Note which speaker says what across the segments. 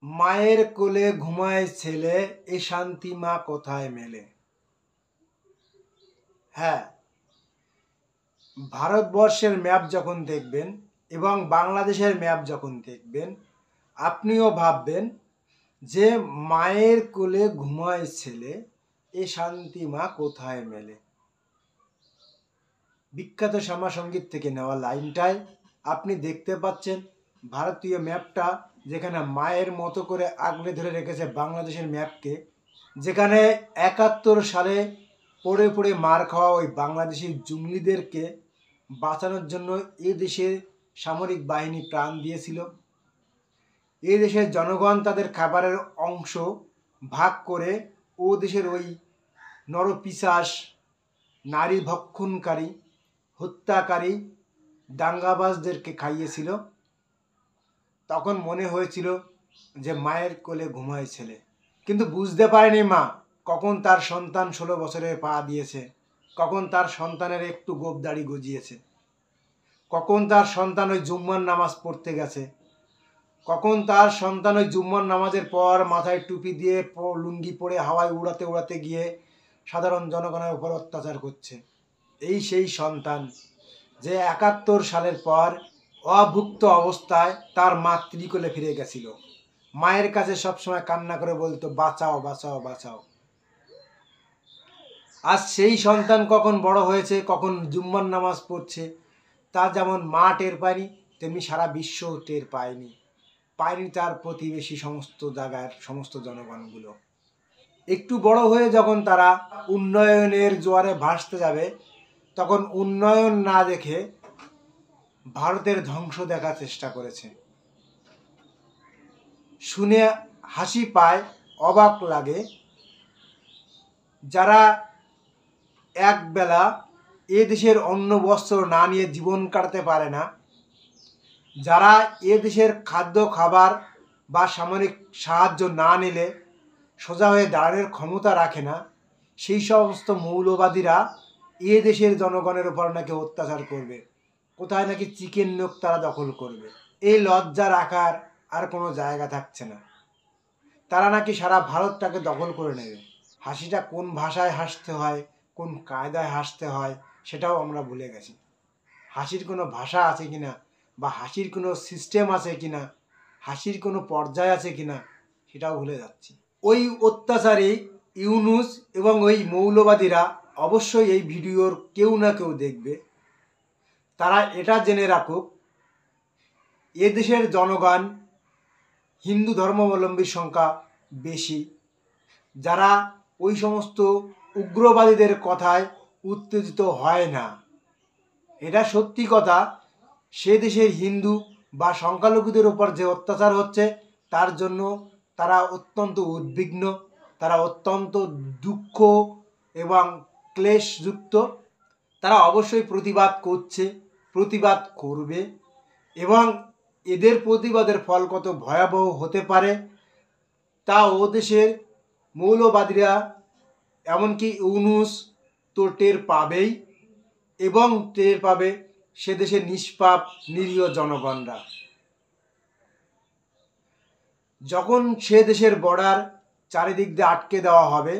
Speaker 1: মায়ের কোলে ঘুমায় ছেলে, এ শান্তি মা কোথায় মেলে। হ্যাঁ, ভারতবর্ষের ম্যাপ যখন দেখবেন এবং বাংলাদেশের ম্যাপ যখন দেখবেন, আপনিও ভাববেন যে মায়ের কোলে ঘুমায় ছেলে, এ শান্তি মা কোথায় মেলে। বিখ্যাত শ্যামা সঙ্গীত থেকে নেওয়া লাইনটায় আপনি দেখতে পাচ্ছেন ভারতীয় ম্যাপটা, যেখানে মায়ের মতো করে আগলে ধরে রেখেছে বাংলাদেশের ম্যাপকে, যেখানে 71 সালে পড়ে পড়ে মার খাওয়া ওই বাংলাদেশি জঙ্গলিদেরকে বাঁচানোর জন্য এ দেশের সামরিক বাহিনী প্রাণ দিয়েছিল। এ দেশের জনগণ তাদের খাবারের অংশ ভাগ করে ও দেশের ওই নরপিশাচ, নারী ভক্ষণকারী, হত্যাকারী, দাঙ্গাবাজদেরকে খাইয়েছিল। তখন মনে হয়েছিল যে মায়ের কোলে ঘুমায় ছেলে, কিন্তু বুঝতে পারেনি মা কখন তার সন্তান 16 বছরে পা দিয়েছে, কখন তার সন্তানের একটু গোঁফদাড়ি গজিয়েছে, কখন তার সন্তান ওই জুম্মার নামাজ পড়তে গেছে, কখন তার সন্তান ওই জুম্মার নামাজের পর মাথায় টুপি দিয়ে লুঙ্গি পরে হাওয়ায় উড়াতে উড়াতে গিয়ে সাধারণ জনগণের উপর অত্যাচার করছে। এই সেই সন্তান যে 71 সালের পর অভুক্ত অবস্থায় তার মাতৃকোলে ফিরে গেছিল, মায়ের কাছে সবসময় কান্না করে বলতো, বাঁচাও বাঁচাও বাঁচাও। আজ সেই সন্তান কখন বড় হয়েছে, কখন জুম্মার নামাজ পড়ছে, তা যেমন মা টের পায়নি, তেমনি সারা বিশ্ব টের পায়নি তার প্রতিবেশী সমস্ত জায়গার সমস্ত জনগণগুলো। একটু বড় হয়ে যখন তারা উন্নয়নের জোয়ারে ভাসতে যাবে, তখন উন্নয়ন না দেখে ভারতের ধ্বংস দেখার চেষ্টা করেছে। শুনে হাসি পায়, অবাক লাগে। যারা একবেলা এ দেশের অন্ন বস্ত্র না নিয়ে জীবন কাটাতে পারে না, যারা এ দেশের খাদ্য খাবার বা সামরিক সাহায্য না নিলে সোজা হয়ে দাঁড়ানোর ক্ষমতা রাখে না, সেই সমস্ত মৌলবাদীরা এ দেশের জনগণের উপর নাকি অত্যাচার করবে, কোথায় নাকি চিকেন নোক তারা দখল করবে। এই লজ্জা রাখার আর কোনো জায়গা থাকছে না। তারা নাকি সারা ভারতটাকে দখল করে নেবে। হাসিটা কোন ভাষায় হাসতে হয়, কোন কায়দায় হাসতে হয়, সেটাও আমরা ভুলে গেছি। হাসির কোনো ভাষা আছে কিনা, বা হাসির কোনো সিস্টেম আছে কিনা, হাসির কোনো পর্যায় আছে কিনা, সেটাও ভুলে যাচ্ছি। ওই অত্যাচারী ইউনুস এবং ওই মৌলবাদীরা অবশ্যই এই ভিডিওর কেউ না কেউ দেখবে। তারা এটা জেনে রাখুক, এ দেশের জনগণ হিন্দু ধর্মাবলম্বীর সংখ্যা বেশি, যারা ওই সমস্ত উগ্রবাদীদের কথায় উত্তেজিত হয় না। এটা সত্যি কথা। সে দেশের হিন্দু বা সংখ্যালঘুদের ওপর যে অত্যাচার হচ্ছে, তার জন্য তারা অত্যন্ত উদ্বিগ্ন, তারা অত্যন্ত দুঃখ এবং ক্লেশযুক্ত। তারা অবশ্যই প্রতিবাদ করছে, প্রতিবাদ করবে, এবং এদের প্রতিবাদের ফল কত ভয়াবহ হতে পারে তা ও দেশের মৌলবাদীরা, এমনকি ইউনুস তো টের পাবেই, এবং টের পাবে সে দেশের নিষ্পাপ নিরীহ জনগণরা। যখন সে দেশের বর্ডার চারিদিক দিয়ে আটকে দেওয়া হবে,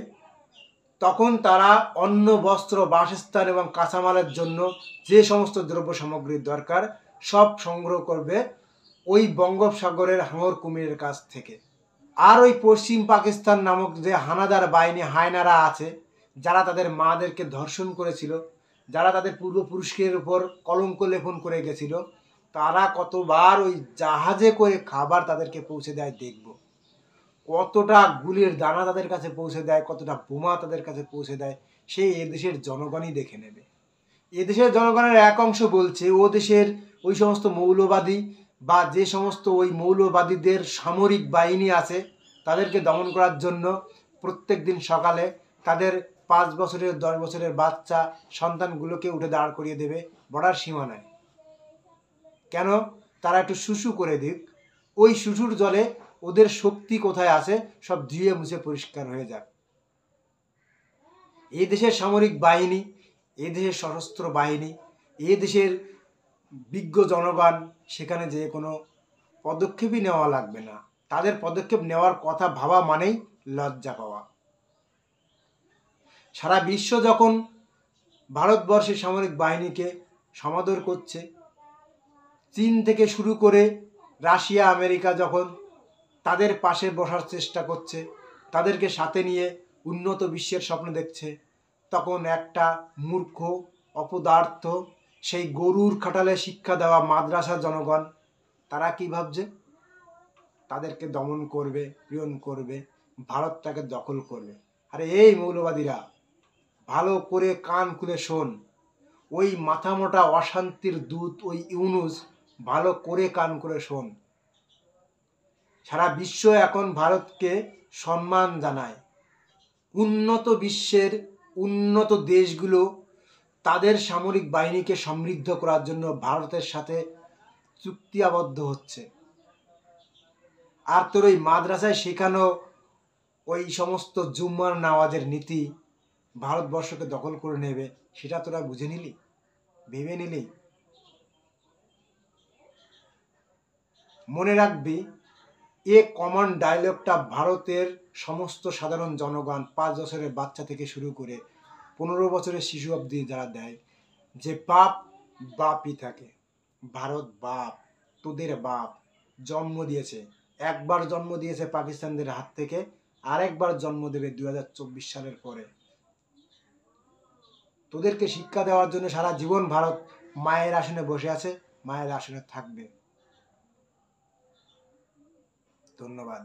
Speaker 1: তখন তারা অন্ন, বস্ত্র, বাসস্থান এবং কাঁচামালের জন্য যে সমস্ত দ্রব্য সামগ্রীর দরকার সব সংগ্রহ করবে ওই বঙ্গোপসাগরের হাঙর কুমিরের কাছ থেকে। আর ওই পশ্চিম পাকিস্তান নামক যে হানাদার বাহিনী, হায়নারা আছে, যারা তাদের মাদেরকে ধর্ষণ করেছিল, যারা তাদের পূর্বপুরুষের উপর কলঙ্ক লেপন করে গেছিল, তারা কতবার ওই জাহাজে করে খাবার তাদেরকে পৌঁছে দেয় দেখব। কতটা গুলির দানা তাদের কাছে পৌঁছে দেয়, কতটা বোমা তাদের কাছে পৌঁছে দেয়, সেই এদেশের জনগণই দেখে নেবে। এদেশের জনগণের এক অংশ বলছে ও দেশের ওই সমস্ত মৌলবাদী বা যে সমস্ত ওই মৌলবাদীদের সামরিক বাহিনী আছে, তাদেরকে দমন করার জন্য প্রত্যেক দিন সকালে তাদের 5 বছরের 10 বছরের বাচ্চা সন্তানগুলোকে উঠে দাঁড় করিয়ে দেবে বর্ডার সীমানায়। কেন? তারা একটু শুশু করে দিক, ওই শুশুর জলে ওদের শক্তি কোথায় আছে সব ধুয়ে মুছে পরিষ্কার হয়ে যাক। এই দেশের সামরিক বাহিনী, এই দেশের সশস্ত্র বাহিনী, এই দেশের বিজ্ঞ জনগণ, সেখানে যে কোনো পদক্ষেপই নেওয়া লাগবে না, তাদের পদক্ষেপ নেওয়ার কথা ভাবা মানেই লজ্জা পাওয়া। সারা বিশ্ব যখন ভারতবর্ষের সামরিক বাহিনীকে সমাদর করছে, চীন থেকে শুরু করে রাশিয়া আমেরিকা যখন তাদের পাশে বসার চেষ্টা করছে, তাদেরকে সাথে নিয়ে উন্নত বিশ্বের স্বপ্ন দেখছে, তখন একটা মূর্খ অপদার্থ সেই গরুর খাটালে শিক্ষা দেওয়া মাদ্রাসার জনগণ তারা কি ভাবছে? তাদেরকে দমন করবে, পীড়ন করবে, ভারতটাকে দখল করবে। আরে এই মৌলবাদীরা, ভালো করে কান খুলে শোন, ওই মাথা মোটা অশান্তির দূত ওই ইউনুস, ভালো করে কান করে শোন। সারা বিশ্ব এখন ভারতকে সম্মান জানায়। উন্নত বিশ্বের উন্নত দেশগুলো তাদের সামরিক বাহিনীকে সমৃদ্ধ করার জন্য ভারতের সাথে চুক্তি আবদ্ধ হচ্ছে। আর তোর ওই মাদ্রাসায় শেখানো ওই সমস্ত জুম্মার নামাজের নীতি ভারতবর্ষকে দখল করে নেবে, সেটা তোরা বুঝে নিলি, ভেবে নিলি? মনে রাখবি, এ কমন ডায়লগটা ভারতের সমস্ত সাধারণ জনগণ, 5 বছরের বাচ্চা থেকে শুরু করে 15 বছরের শিশু অবধি যারা দেয়, যে বাপ বাপই থাকে, ভারত বাপ, তোদের বাপ, জন্ম দিয়েছে, একবার জন্ম দিয়েছে পাকিস্তানদের হাত থেকে, আরেকবার জন্ম দেবে 2024 সালের পরে। তোদেরকে শিক্ষা দেওয়ার জন্য সারা জীবন ভারত মায়ের আসনে বসে আছে, মায়ের আসনে থাকবে। ধন্যবাদ।